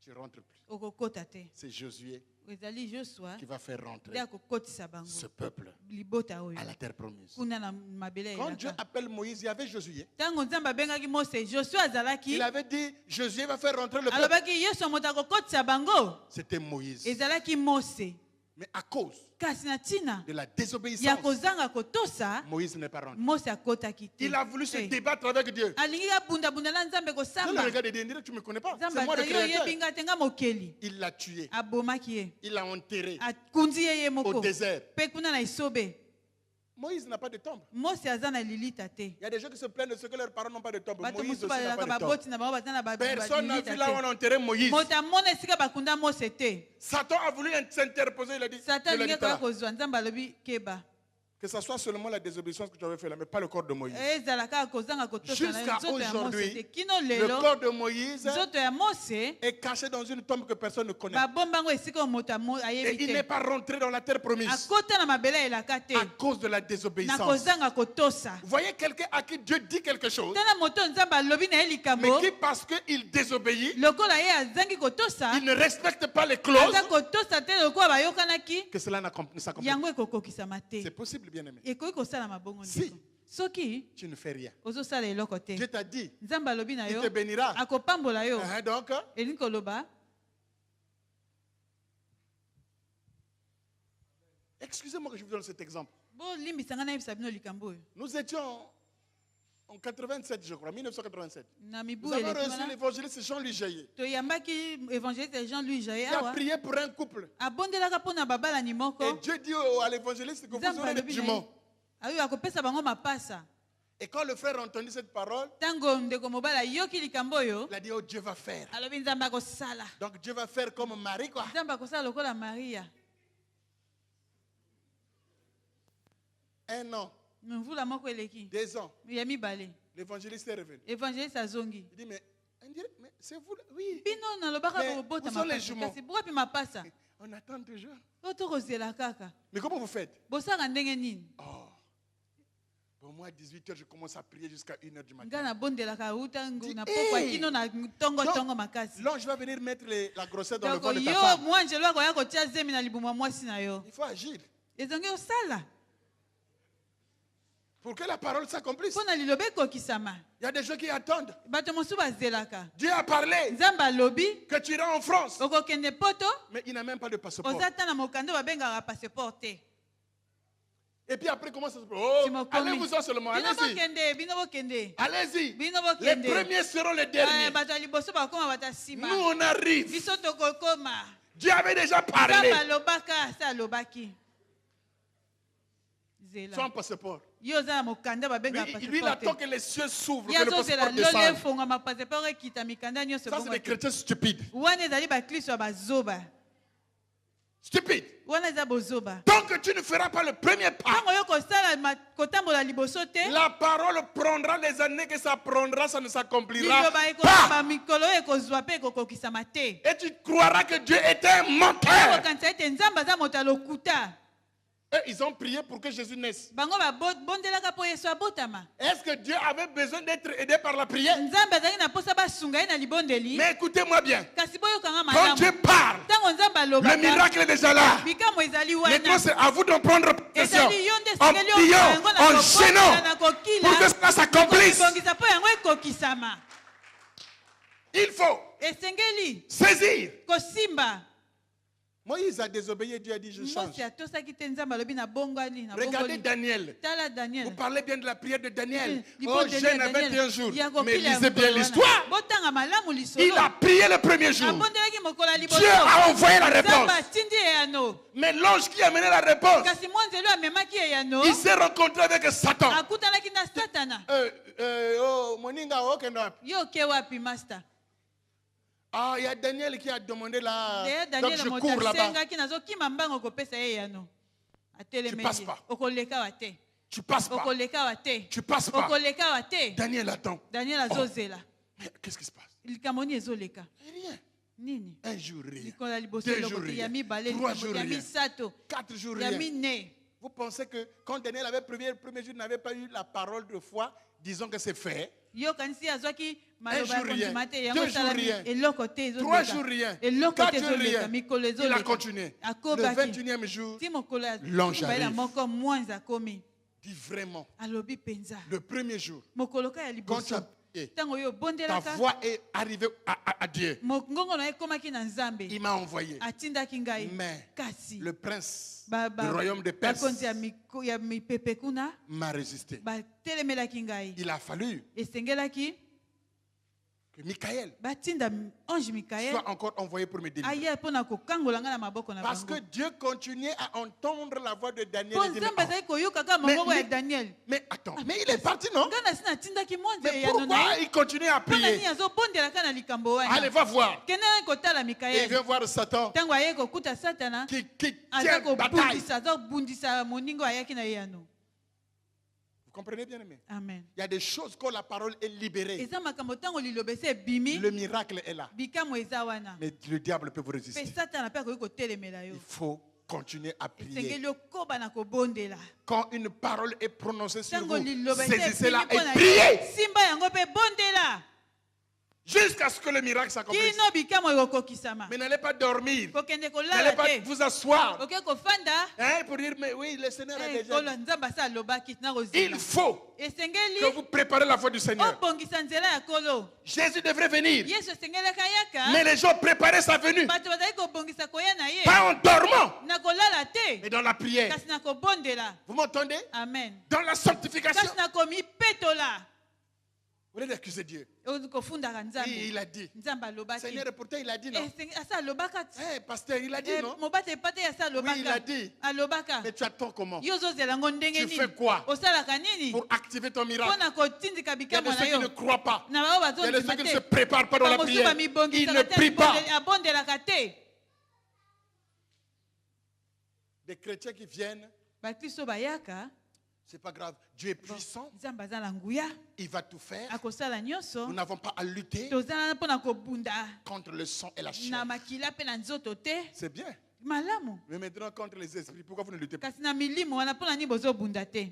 Tu ne rentres plus. Okokota te. C'est Josué Ezali Josua qui va faire nde rentrer akokotisa bango ce peuple libota oyo à la terre promise. kuna na mabele Quand Dieu elaka. appelle Moïse, il y avait Josué. Ntango Nzambe abengaki Mose Joshua azalaki Il avait dit, Josué va faire rentrer le peuple. alobaki yesu moto akokotisa bango C'était Moïse. ezalaki Mose. Mais à cause Kasi na ntina de la ya désobéissance, kozanga kotosa Moïse n'est pas rentré. Mose akotaki te. Il a voulu se Eh. débattre avec Dieu. alingi abundabunda na Nzambe Je le kosamba. regarde et dit, tu ne me connais pas. Nzambe C'est moi le ata yo créateur. oyebi nga te nga mokeli. Il l'a tué. Abomaki ye Il l'a enterré akundi ye ye au moko désert. mpe kuna na esobe. Moïse n'a pas de tombe. Mose aza na lilita te. Il y a des gens qui se plaignent de ce que leurs parents n'ont pas de tombe. Bato Moïse mosusu aussi n'a balelaka pas de tombe. baboti na bango baza na Personne n'a vu balilita là où on te. a enterré Moïse. Moto amona esika bakunda Mose te. Satan a voulu s'interposer. Il a dit, Satan je l'ai alingi dit tout à koya l'heure, kozwa Nzambe alobi keba. que ce soit seulement la désobéissance que tu avais fait là, mais pas le corps de Moïse. ezalaka kozanga kotosa na Jusqu'à nzoto ya Mose aujourd'hui, te. Kino le lelo corps de Moïse nzoto ya Mose est caché dans une tombe que personne ne connaît. babombango esika oyo moto Et ayebi il n'est te. pas rentré dans la terre promise Akota na mabele elaka te à cause de la na désobéissance. kozanga kotosa. Vous voyez quelqu'un à qui Dieu dit quelque chose, Tala moto Nzambe alobi na ye mais likambo qui parce qu'il désobéit, lokola ye azangi kotosa il ne respecte pas les clauses, aza kotosa te lokola bayokanaki que cela ne s'accomplit. yango ekokokisama C'est te. possible, bien-aimé. Ekoki kosalama bongo Si. ndeko. Soki Tu ne fais rien. ozosala eloko te Dieu t'a dit, Nzambe alobi na il yo te bénira. akopambola yo Donc, elingi koloba excusez-moi que je vous donne cet exemple. bolimbisanga nayebisa bino likambo oyo Nous étions en 87, je crois, 1987. na mibu Nous avons eleki reçu wana l'évangéliste Jean-Louis Jaillet. toyambaki évangéliste Jean-Louis Jaye Il a awa prié pour un couple. abondelaka mpo na babalani Et moko Dieu dit à l'évangéliste que vous Nzambe aurez des alobi na ye jumeaux. ayo akopesa bango mapasa. Et quand le frère a entendu cette parole, Tango ndeko mobala yoki likambo oyo il a dit, oh, Dieu va faire. alobi Nzambe akosala. Donc Dieu va faire comme Marie, quoi. Nzambe akosala lokola Maria. 1 an, Mvula moko eleki 2 ans. ya mibale L'évangéliste est revenu. évangéliste azongi Il dit, mais on dirait, mais c'est vous là? Oui. bino nalobaka Mais kobota où sont les mapasa jumeaux? kasi pourquoi pi mapasa On attend toujours. oyo tokozela kaka Mais comment vous faites? bosaka ndenge nini Oh. Pour moi, à 18h, je commence à prier jusqu'à 1h du matin. nga nabondelaka uta na Dis, pokwa hey! kino na tongo makasi. L'ange va venir mettre la grossesse dans le Donc ventre de ta yo femme. mwanjelo akoya kotia zemi na libuma mwasi na yo. Il faut agir Ezongi osala pour que la parole s'accomplisse. mpo na liloba ekokisama. Il y a des gens qui attendent. Bato mosusu bazelaka. Dieu a parlé Nzambe alobi que tu iras en France. okokende poto Mais il n'a même pas de passeport. oza ta na mokanda babengaka passeport te. Et puis après, comment ça se passe? Oh, Timokomi. allez-vous-en seulement. Bino Allez-y. bokende, bino bokende. Allez-y. Bino Les bokende. premiers seront les derniers. Bato ya liboso bakoma bato ya nsima. Nous, on arrive. Biso tokokoma. Dieu avait déjà Nzambe parlé. alobaka asa alobaki. Sans Zela. passeport. Yo oza na mokanda babengaka Lui, il passeport attend te. que les cieux s'ouvrent, que Ye le azozela passeport lolo descende. efongama passeport ekita mikanda nyonso Ça, c'est ebongo des te. chrétiens stupides. Wana ezali bakristo ya bazoba. Stupides. Wana eza bozoba. Tant que tu ne feras pas le premier pas, Ntango yo kosala kotambola liboso te, la parole prendra les années que ça prendra, ça ne s'accomplira liloba ekozwa pas. mikolo oyo ekozwa mpe ekokokisama te. Et tu croiras que Dieu était un menteur. okokanisa ete nzambe aza moto ya lokuta. Et ils ont prié pour que Jésus naisse. Bango babondelaka mpo yesu abotama. Est-ce que Dieu avait besoin d'être aidé par la prière? Nzambe azalaki na mposa basunga ye na libondeli. Mais écoutez-moi bien. Kasi boyokanga Quand malamu. Dieu parle, Ntango nzambe le alobaka miracle est déjà là. bikambo ezali Maintenant, wana. c'est à vous d'en prendre possession. Ezali yo nde En esengeli priant, okola yango na en kobondela gênant, na kokila. pour que cela s'accomplisse. Kobongisa mpo yango ekokisama. Il faut Esengeli saisir. kosimba. Moïse a désobéi, Dieu a dit je change. Mosi atosaki te nzambe alobi na bongani na Regardez bongoli. Daniel. Tala Daniel. Vous parlez bien de la prière de Daniel. Libo Oh, Daniel, jeûne à Daniel. 21 jours. Ya kokila Mais ya lisez bien mokolo wana. l'histoire. Botanga malamu lisolo. Il a prié le premier jour. Abondelaki mokolo ya liboso. Dieu a envoyé la Nzambe réponse. atindi eyano. Mais l'ange qui a mené la réponse, Kasi mwanzelo amemaki eyano. il s'est rencontré avec Satan. Akutanaki na satana. Oh, Moninga, ok, non. Yo ke wapi master? Ah, il y a Daniel qui a demandé là. Deya Donc Daniel je moto cours là-bas. asengaki nazokima mbango kopesa ye eyano. Atelemeli. passes pas. Okoleka wa te. Tu passes pas. Okoleka wa te. Tu passes pas. Okoleka wa te. Daniel attend. Daniel azozela. Mais qu'est-ce qui se passe? Likambo ni ezoleka. Rien. Nini? Un jour, rien. Likolo ya liboso 2 eloko jours, te. Ya rien. mibale 3 likambo jours, te. Ya rien. misato. 4 jours, Ya rien. mine. Vous pensez que quand Daniel avait le premier jour n'avait pas eu la parole de foi, disons que c'est fait. Yo kanisi azwaki maloba jour, ya kondima rien. te yango 2 jours, esalami rien. eloko te 3 jours, ezoleka. rien. Eloko 4 te jours, ezoleka. rien. Mikolo Il a ezoleka. continué. Le Akobaki. 21e jour, Ti mokolo ya l'ange baela arrive. moko mwanza akomi. dit vraiment, Alobi penza. le premier jour, Mokolo ka ya quand tu liboso. as prié, Ntango yo ta bondelaka. voix est arrivée à Dieu. Ngongo na ekomaki na Nzambe. Il m'a envoyé. Atindaki ngai. Mais Kasi. le prince du du royaume de Perse bakonzi ya mipepe kuna m'a résisté. batelemelaki ngai. Il a fallu Esengelaki que Michael batinda ange Mikael soit encore envoyé pour me délivrer. aya mpona kokangola ngai na maboko na Parce que bango. Dieu continuait à entendre la voix de Daniel. Po Il dit, Nzambe azali koyoka kaka mongongo ya Daniel. mais attends, mais il est parti, non? Ngai nasi natindaki mwanze Mais eyano na pourquoi ye. il continue à Mpona prier? nini azobondelaka na likambo wana. Allez, va voir. Kende ngai kotala Et il Mikael. vient voir Satan Ntango aye kokuta Satana qui aza tient bataille. kobundisa azobundisa moningo ayaki na eyano. Vous comprenez bien, aimé? Amen. Il y a des choses quand la parole est libérée. Eza makambo ntango liloba esi ebimi Le miracle est là. bikambo eza wana. Mais le diable peut vous Mpe résister. Satana mpe akoki kotelemela yo. Il faut continuer à prier. Esengeli okoba na kobondela. Quand une parole est prononcée sur Ntango vous, liloba esi saisissez-la ebimi et mpona priez yo, simba yango mpe bondela. jusqu'à ce que le miracle s'accomplisse. Kino bikambo ekokokisama. Mais n'allez pas dormir. Kokende N'allez kolala pas te. vous asseoir Oke kofanda. hein, pour dire, mais oui, le Seigneur a déjà Kolo dit. nzambe asa alobaki na kozela. Il faut Esengeli que vous préparez la voie du Seigneur. obongisa nzela ya kolo. Jésus devrait venir. Yesu esengelaka yaka. Mais les gens préparaient sa venue. Bato bazali kobongisa koya na ye. Pas en dormant, Na kolala te. mais dans la prière. Kasi na kobondela. Vous m'entendez? Amen. Dans la sanctification. Kasi na komipetola. Vous voulez accuser Dieu? Kofundaka Oui, nzambe. il a dit. Nzambe alobaki. Seigneur, et pourtant il a dit non. Asa alobaka ti. Pasteur, il a dit non. Mobate pate asa alobaka. Oui, il a dit. Alobaka. Mais tu attends comment? Yo ozozela ngo ndenge Tu nini? fais quoi Osalaka nini? Pour activer ton miracle. Mpona kotindika Il y a bikambo de na ceux qui ne yo. croient pas. Na bao Il y a de ceux bazondima qui ne se te. préparent pas dans la Bamosusu prière. Ils bamibongisaka ne te, prient pas. abondelaka te. Des chrétiens qui viennent, Bakristo bayaka. c'est pas grave. Dieu est puissant. Nzambe aza na nguya. Il va tout faire. Akosala nyonso. Nous n'avons pas à lutter Tozala mpona kobunda. contre le sang et la Na chair. makila pe na nzoto te. C'est bien. Malamu. Mais maintenant, contre les esprits, pourquoi vous ne luttez pas? Kasi na milimo wana mpona nini bozobunda te.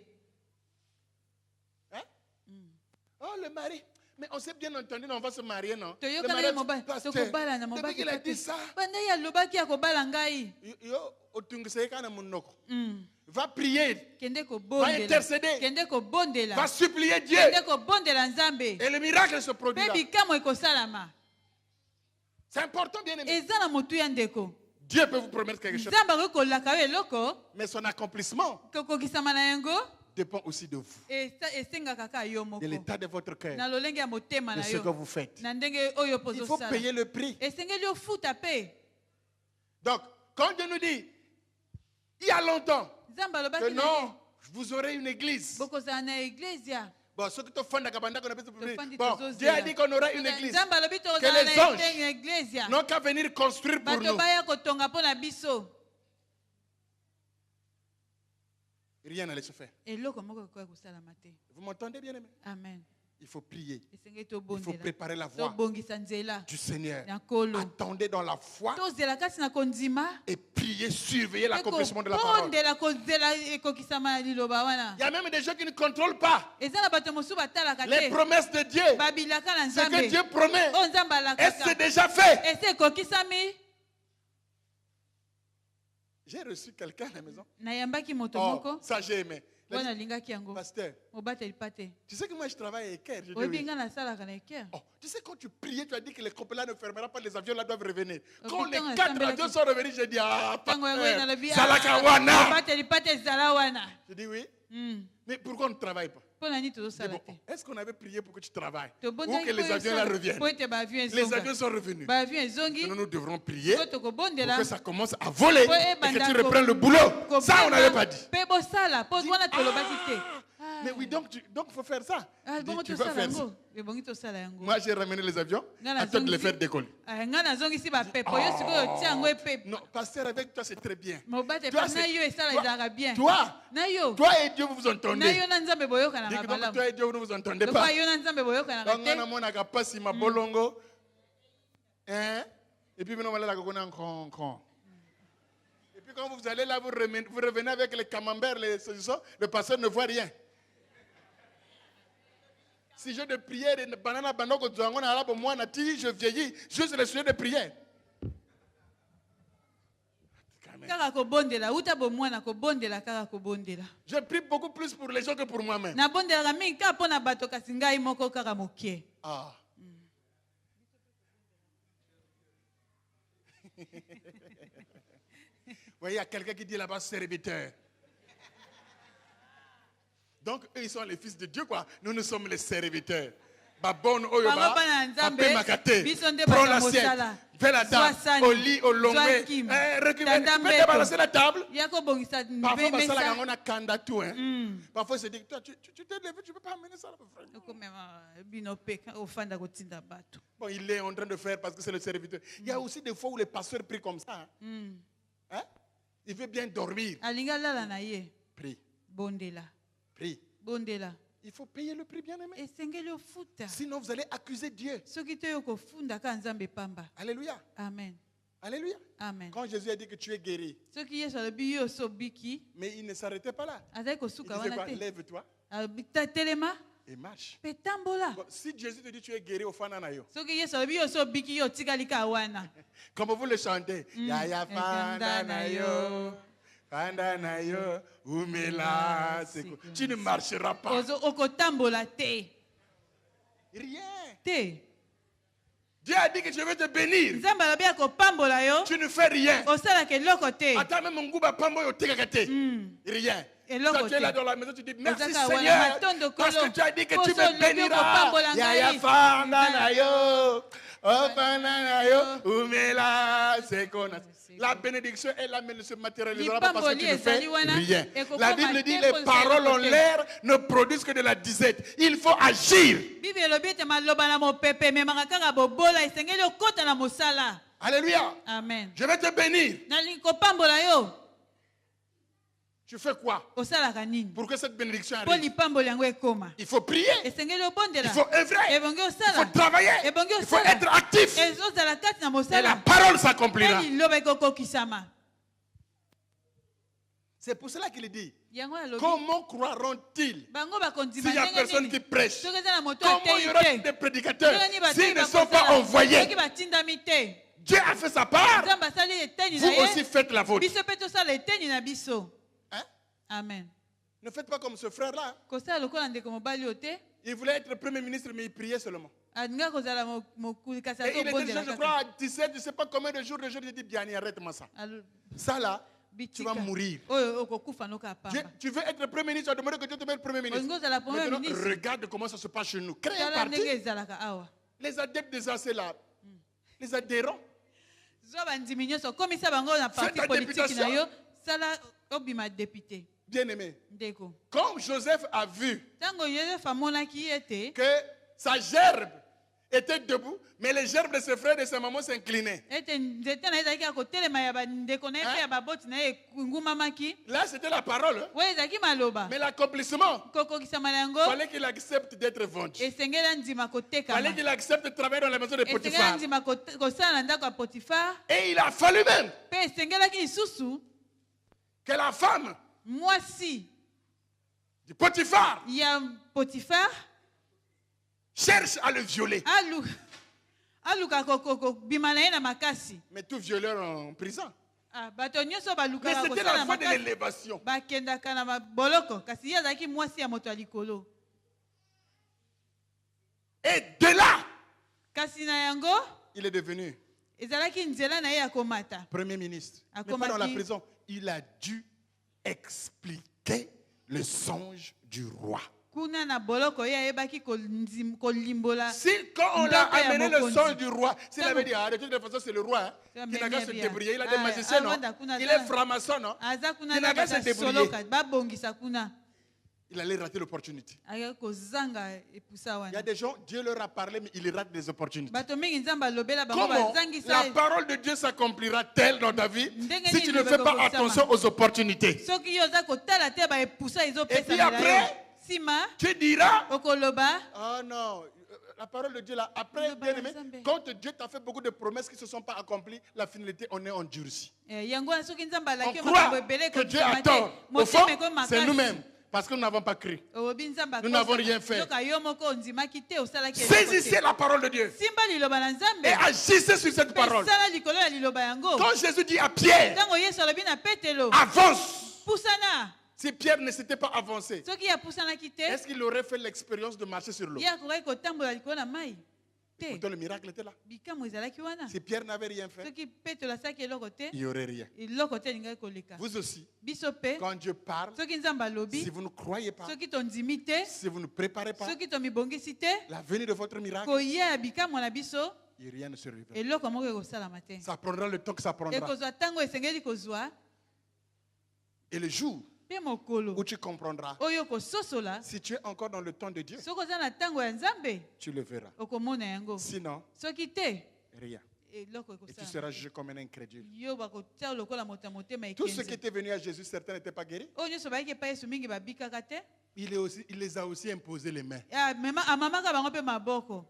Oh, le mari. Mais on s'est bien entendu, on va se marier, non? Le toyokana ye mariage, mobali pasteur, tokobala na depuis mobali qu'il a dit ça, banda ye alobaki akobala ngai yo, otungiseka na munoko. Mm. Va prier, kende va kobondela intercéder, kende kobondela va supplier Dieu. kende kobondela nzambe Et le miracle se mpe produira. bikamwa ekosalama C'est important, bien aimé. eza na motu ya ndeko Dieu peut vous promettre quelque chose. nzambe akoki kolaka yo eloko Mais son accomplissement kokokisama na yango dépend aussi de vous, esengaka kaka yo de moko l'état de votre cœur, na lolenge ya motema de na ce que yo vous faites. na ndenge oyo mpo Il faut ozosala payer le prix. esengeli ofuta mpe Donc, quand Dieu nous dit, il y a longtemps, nzambe que alobaki na ye non, vous aurez une église. bokozala na eglesia Bon, ceux qui te font tofandi bon, Dieu a dit qu'on aura une église. nzambe alobi Que tokozala les na anges eglesia n'ont qu'à venir construire pour bato nous. baya kotonga mpo na biso Rien n'allait se faire. eloko moko ekoya kosalama te Vous m'entendez, bien aimé? amen Il faut prier. esengeli Il faut tobondela préparer la voie tobongisa nzela du Seigneur. ya nkolo Attendez dans la foi tozela kasi na kondima et priez, surveillez mpe l'accomplissement de la parole. kobondela kozela ekokisama ya liloba wana Il y a même des gens qui ne contrôlent pas eza na bato mosusu batalaka les te promesses de Dieu. babilaka na Ce que nzambe Dieu promet, oyo nzambe est-ce que c'est alakaka déjà fait? ese ekokisami J'ai reçu quelqu'un à la maison. nayambaki moto Oh, moko ça j'ai aimé. Il a wana dit, alingaki yango pasteur, mobateli pa te tu sais que moi je travaille avec Caire. Je dis oyebi oui. nga nasalaka na eker Oh, tu sais, quand tu priais, tu as dit que les copains là ne fermeront pas, les avions là doivent revenir. Quand putain, les on 4 semble avions que- sont revenus, j'ai dit, ah, ntango yango ye nalobi Zalaka wana. mobateli pa te ezala wana Je dis oui. Mm. Mais pourquoi on ne travaille pas? mpo na nini Je dis, tozosala bon, te est-ce qu'on avait prié pour que tu travailles? Ou tobondaki que les avions là reviennent? po ete baavion Les avions ezonga sont revenus. baavion ezongi Sinon, nous devrons prier po pour tokobondela que ça commence à voler po et que ebanda tu reprennes le boulot. Ça, on n'avait pas dit. mpe bosala po wana tolobaki te Mais oui, donc il faut faire ça. Ah, Dis, bongo tu veux tosala faire ça. yango ebongi tosala yango Moi, j'ai ramené les avions. Ngana À toi de les zongi. faire décoller. nga nazongisi bapepo yo sikoyo otia yango epepe Non, pasteur, avec toi, c'est très bien. mobate Toi, pa na c'est- yo esala toi- ezalaka bien Toi, na yo toi et Dieu, vous vous na entendez. yo na nzambe Dis boyokanaka que donc, malamu toi et Dieu, vous ne vous entendez lokwa pas. yo na nzambe boyokanaka Donc, on a te mon agapasi, ma bolongo. Hein? Et puis, maintenant, on va là, on a un cron. Et puis, quand vous allez là, vous revenez avec les camemberts, les saucissons, le pasteur ne voit rien. Si je de prière, je vieillis, juste le sujet de prière. kaka kobondela uta bomwana kobondela kaka kobondela Je prie beaucoup plus pour les gens que pour moi-même. nabondelaka mingi kaka mpo na bato kasi ngai moko kaka mokie Ah. Vous voyez, il y a quelqu'un qui dit là-bas serviteur. Donc, eux, ils sont les fils de Dieu, quoi. Nous sommes les serviteurs. Babon, Oyoba, Papé Makate, prends l'assiette, fais la table, au lit, au long, récupère, fais débarrasser la table. ya kobongisa Parfois, mesa on a kanda tout, hein. Parfois, il se dit, toi, tu t'es levé, tu ne peux pas amener ça, là, frère. okomema bino mpe ofanda kotinda bato Bon, il est en train de faire parce que c'est le serviteur. Il y a aussi des fois où les pasteurs prient comme ça. Hein? Il veut bien dormir. alingi alala na ye Prie, bondela prie. bondela Il faut payer le prix, bien aimé. esengeli ofuta Sinon, vous allez accuser Dieu. soki te yo kofunda ka nzambe pamba Alléluia. amen Alléluia. amen Quand Jésus a dit que tu es guéri, soki yesu alobi yo osobiki mais il ne s'arrêtait pas là. azali Il kosuka disait wana quoi? te Lève-toi alobi telema et marche. mpe tambola Bon, si Jésus te dit tu es guéri au Fananayo, soki yesu alobi yo osobiki yo otikali ka wana comme vous le chantez, Yaya Fandanayo, Fandanayo, Umela, tu ne marcheras pas. okotambola te Rien. te Dieu a dit que je vais te bénir. nzambe alobi akopambola yo Tu ne fais rien. osalaka eloko te Attends, même mon gouba pambo yo tikakate. Rien. Et Quand tu es là te dans la maison, tu dis merci Ozaka wana Seigneur. matondo Parce que kolo. tu as dit que tu Poso me lobi béniras. okopambola Yaya ngai. Fandanayo. Oh Fandanayo. Umela. C'est qu'on a. La bénédiction, elle ne se matérialisera pas parce que tu ne fais rien. La Bible dit les paroles en l'air ne produisent que de la disette. Il faut agir. bible elobi ete maloba na mopepe ememaka kaka bobola esengeli okota na mosala Alléluia. amen Je vais te bénir. nalingi kopambola yo Tu fais quoi osalaka nini pour que cette bénédiction mpo arrive? lipamboli yango ekoma Il faut prier. esengeli Il obondela faut œuvrer. ebongi Il osala faut travailler. ebongi Il faut osala être actif. ezozala kati na Et la mosala parole mpe s'accomplira. liloba ekokokisama C'est pour cela qu'il dit, Comment croiront-ils bango s'il n'y a personne qui prêche? soki eza na moto Comment il y aura atei des prédicateurs te s'ils ne sont pas envoyés? soki batindami te Dieu a fait sa part. nzambe asali eteni Vous na aussi ye faites la vôtre. biso mpe tosala eteni na biso. Hein? Amen. Ne faites pas comme ce frère-là. Kosala lokola ndeko mobali oyo te Il voulait être premier ministre, mais il priait seulement. alinga kozala mokuli kasi Et il était déjà, je azobondela crois, à 17, je ne sais pas combien de jours. Il dit, bien, arrête-moi ça. Ça là, tu vas mourir. oyo okokufa noka Dieu, apamba tu veux être premier ministre, tu vas demander que Dieu te mette premier ministre. olingi ozala premier Maintenant, ministre regarde comment ça se passe chez nous. Crée un tala ndenge parti. ezalaka awa Les adeptes des AC là, les adhérents. zwa bandimi nyonso okomisa bango na parti ta politike na députation. yo sala obima député Bien-aimé, ndeko comme Joseph a vu ntango Joseph amonaki ete que sa gerbe était debout, mais les gerbes de ses frères et de sa maman s'inclinaient. ete nzete na ye ezalaki ya kotelema ya bandeko na ye mpe ya baboti na ye engumamaki Là, c'était la parole. Hein. oyo ezalaki maloba Mais l'accomplissement, kokokisama na yango il fallait qu'il accepte d'être vendu. esengeli andima Il kotekama fallait qu'il accepte de travailler dans la maison de esengeli Potiphar. andima kosala na ndako ya potifar Et il a fallu même mpe esengelaki lisusu que la femme mwasi du Potiphar ya potifar cherche à le violer. aluka kobima na ye na makasi. Mais tout violeur en prison. Bato nyonso Mais balukaka c'était kosala la na foi de makasi l'élévation. bakendaka na maboloko kasi ye azalaki mwasi ya moto ya likolo. Et de là, kasi na yango il est devenu ezalaki nzela na ye ya komata premier ministre. Mais Akomaki. pas dans la prison. Il a dû expliquer le songe du roi. kuna na boloko ye ayebaki kolimbola. Si quand on l'a Ndoto ya amené le mokonzi. songe du roi, s'il Tango- avait dit, ah, de toute façon, c'est le roi hein, C'est qui n'a qu'à se bien. débrouiller. Il a Ah, des magiciens, non? Rwanda, kuna Il za- est franc-maçon, non? aza kuna Qui n'a qu'à kaka se débrouiller. soloka babongisa kuna Il allait rater l'opportunité. ayaki kozanga epusa Il y a wana. des gens, Dieu leur a parlé, mais ils ratent des opportunités. Bato mingi nzambe alobela bango Comment bazangisa la parole de Dieu s'accomplira-t-elle dans ta vie Ndenge si tu nini ne fais pas libeko attention aux opportunités? soki yo oza kotala te baepusa Et puis ezopesamela yo après, nsima tu diras, okoloba oh non, la parole de Dieu là, après, Le bien-aimé, Balanzambe. quand Dieu t'a fait beaucoup de promesses qui ne se sont pas accomplies, la finalité, on est endurci. yango wana soki nzambe On alaki yo croit makambo ebele que Dieu ekokisama a te tort. Au fond, motema eko c'est makasi nous-mêmes, parce que nous n'avons pas cru. olobi nzambe Nous n'avons rien fait. yoka yo moko ondimaki te osalaki eloko Saisissez te. la parole de Dieu simba liloba na nzambe et agissez sur cette mpe parole. sala likolo ya liloba yango Quand Jésus dit à Pierre, ntango yesu alobi na petelo avance, pusana si Pierre ne s'était pas avancé, soki apusanaki te est-ce qu'il aurait fait l'expérience de marcher sur l'eau? ye akokaki kotambola likolo na mai te Pourtant, le miracle était là. bikambo ezalaki wana Si Pierre n'avait rien fait, soki petelo asalaki eloko te il n'y aurait rien. eloko te elingaki koleka Vous aussi, biso mpe quand Dieu parle, soki nzambe si alobi vous ne croyez pas, soki tondimi te si vous ne préparez pas soki tomibongisi te la venue de votre miracle, koya ya bikamwa na biso et rien ne se révèle. eloko moko ekosalama te Ça prendra le temps que ça prendra. ekozwa ntango esengeli kozwa Et le jour mpe mokolo où tu comprendras, oyo kososola si tu es encore dans le temps de Dieu, soki oza na ntango ya nzambe tu le verras. okomona yango Sinon, soki te rien. eloko Et tu ekosala seras jugé comme un incrédule. yo bakotia lokola moto ya motema Tous ceux qui ekenze étaient venus à Jésus, certains n'étaient pas guéris. oyo nyonso bayaki epai yesu mingi babikaka te Il les a aussi imposé les mains. amamaka bango mpe maboko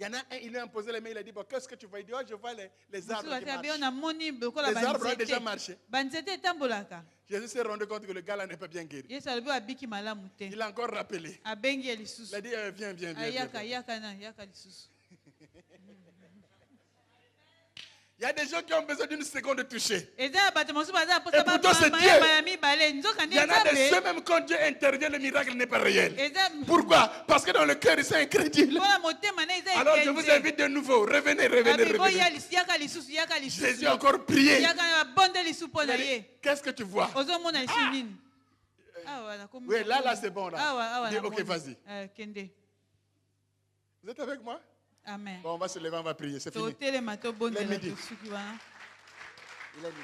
Il y en a un, il lui a imposé les mains, il a dit, bon, qu'est-ce que tu vois? Il dit, oh, je vois les arbres mosusu qui bati abe marchent. namoni lokola Les arbres ont déjà marché. banzete etambolaka Jésus s'est rendu compte que le gars là n'est pas bien guéri. yesu alobi abiki malamu te Il a encore rappelé. abengi ye Il lisusu a dit, viens, viens, viens. ayaka viens. yaka na yaka lisusu Il y a des gens qui ont besoin d'une seconde de toucher. eza ya bato mosusu baza Et pourtant, c'est Dieu. ya mibale nzoka Il nde y en a de nzambe ceux même quand Dieu intervient, le miracle n'est pas réel. eza Pourquoi? Parce que dans le cœur, ils sont incrédules. mpona motema na eza Alors je vous invite de nouveau, revenez, revenez, revenez. yaka lisusu yaka Jésus lisusu a encore prié. yaka na babonde lisu mpo Il na a dit, ye qu'est-ce que tu vois? ozomona lisu nini awa nakomi Oui, là, c'est bon. Là. awa Dis, ok, vas-y. kende Vous êtes avec moi? amen Bon, on va se lever, on va prier. C'est fini. totelema tobondela Let me do. tosuki wana Il a dit.